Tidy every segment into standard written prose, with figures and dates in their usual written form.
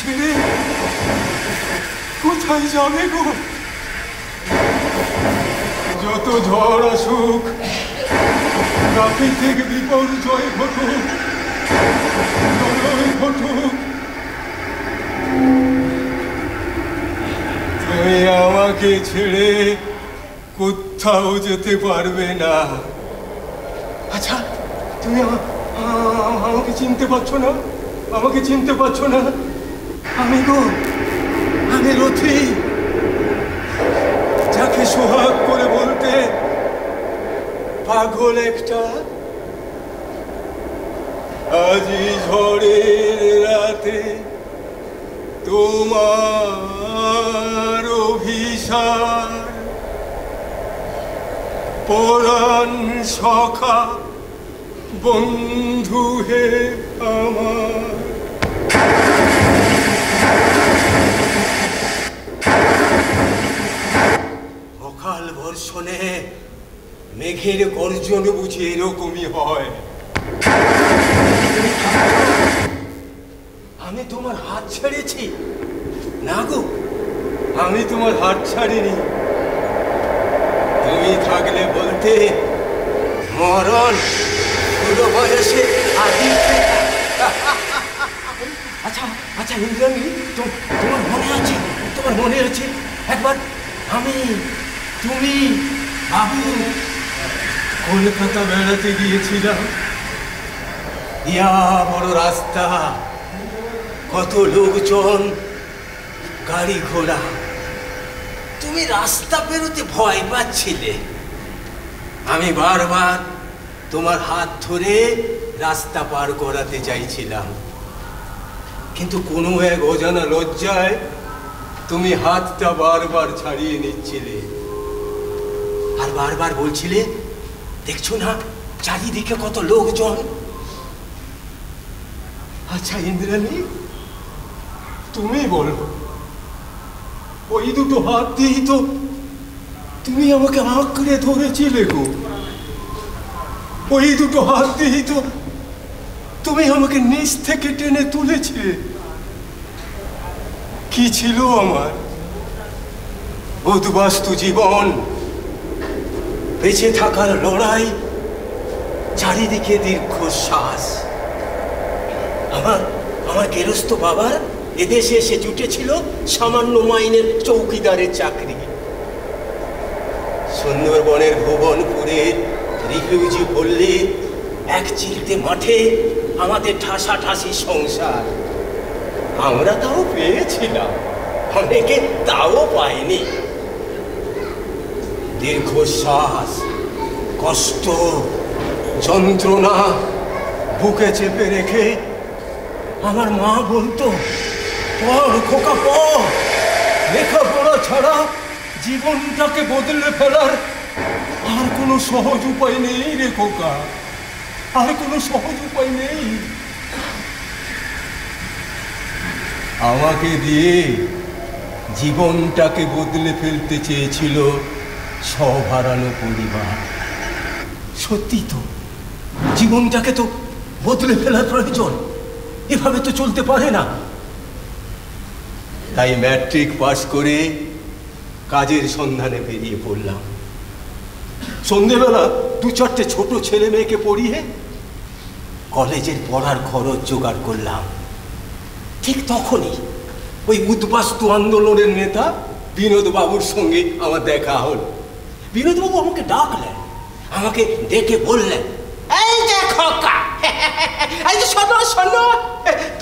ছেড়ে কোথায় যাবে গো? যত ঝড় আসুক, প্রাকৃতিক বিপর্যয় ঘটুক, প্রলয় ঘটুক, তুমি আমাকে ছেড়ে কোথাও যেতে পারবে না। আচ্ছা, তুমি আমাকে চিনতে পারছো না? আমাকে চিনতে পারছো না? আমি গো, আমি রথি, যাকে সোহাগ করে বলতে পাগল একটা। আজি ঝড়ের রাতে তোমার অভিসার, পরাণ সখা বন্ধু হে আমার। অকাল বর্ষণে মেঘের গর্জন বুঝি এরকমই হয়। আমি তোমার হাত ছেড়েছি না গো, আমি তোমার হাত ছাড়িনি। তুমি থাকলে বলতে মরণ পুরো বয়সে আদি। আচ্ছা আচ্ছা ইন্দ্রাণী, তোমার মনে আছে? তোমার মনে আছে একবার আমি, তুমি, বাবু কলকাতা বেড়াতে গিয়েছিলাম। ইয়া বড় রাস্তা, কত লোকজন, গাড়ি ঘোড়া। তুমি রাস্তা পেরোতে ভয় পাচ্ছিলে। আমি বারবার তোমার হাত ধরে রাস্তা পার করাতে চাইছিলাম, কিন্তু কোনো এক অজানা লজ্জায় তুমি হাতটা বারবার ছাড়িয়ে নিচ্ছিলে আর বারবার বলছিলে, দেখছো না চারিদিকে কত লোকজন। আচ্ছা ইন্দ্রাণী, তুমি বলো, ওই দুটো হাত দিয়েই তো তুমি আমাকে আঁকড়ে ধরেছিলে গো। ওই দুটো হাত দিয়েই তো তুমি আমাকে নিচ থেকে টেনে তুলেছিলে। কি ছিল আমার উদ্বাস্তু জীবন, বেঁচে থাকার লড়াই, চারিদিকে দীর্ঘশ্বাস। আমার গেরস্ত বাবার এদেশে এসে জুটেছিল সামান্য মাইনের চৌকিদারের চাকরি। সুন্দরবনের ভুবনপুরের রিফিউজি পল্লী এক চিলতে মাঠে আমাদের ঠাসাঠাসি সংসার। আমরা তাও পেয়েছিলাম, অনেকে তাও পায়নি। দীর্ঘশ্বাস, কষ্ট, যন্ত্রণা বুকে চেপে রেখে আমার মা বলতো, পড় খোকা পড়, লেখাপড়া ছাড়া জীবনটাকে বদলে ফেলার আর কোনো সহজ উপায় নেই রে খোকা, আর কোনো সহজ উপায় নেই। আমাকে দিয়ে জীবনটাকে বদলে ফেলতে চেয়েছিল সব হারানো পরিবার। সত্যি তো, জীবনটাকে তো বদলে ফেলার প্রয়োজন, এভাবে তো চলতে পারে না। তাই ম্যাট্রিক পাস করে কাজের সন্ধানে বেরিয়ে পড়লাম। সন্ধেবেলা দু চারটে ছোট ছেলে মেয়েকে পড়িয়ে কলেজের পড়ার খরচ জোগাড় করলাম। ঠিক তখনই ওই উদ্বাস্তু আন্দোলনের নেতা বিনোদবাবুর সঙ্গে আমার দেখা হল। বিনোদবাবু আমাকে ডাকলেন, আমাকে ডেকে বললেন, এই যে খোকা, এই যে শোনো শোনো,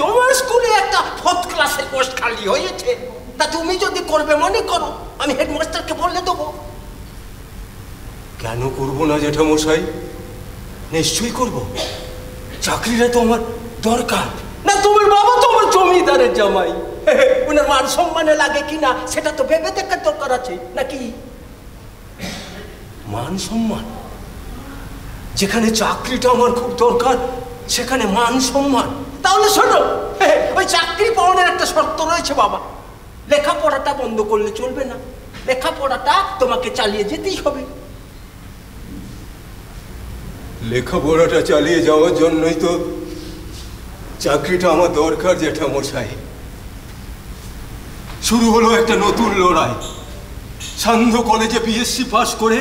তোমার স্কুলে একটা 4th ক্লাসের পোস্ট খালি হয়েছে, তা তুমি যদি করবে মনে করো, আমি হেডমাস্টারকে বলে দেবো। কেন করবো না জেঠামশাই, নিশ্চয়ই করবো। চাকরিটা তো আমার দরকার। না তোমার বাবা তো আমার জমিদারের জামাই, ওনার মান সম্মানে লাগে কিনা সেটা তো ভেবে দেখার দরকার আছে নাকি? মান সম্মান, যেখানে চাকরিটা আমার খুব দরকার সেখানে মান সম্মান। তাহলে শোনো, ওই চাকরি পাওয়ার একটা শর্ত রয়েছে বাবা, লেখাপড়াটা বন্ধ করলে চলবে না, লেখাপড়াটা তোমাকে চালিয়ে যেতেই হবে। লেখাপড়াটা চালিয়ে যাওয়ার জন্যই তো চাকরিটা আমার দরকার জেঠামশাই। শুরু হলো একটা নতুন লড়াই। সান্ধ্য কলেজে বিএসসি পাশ করে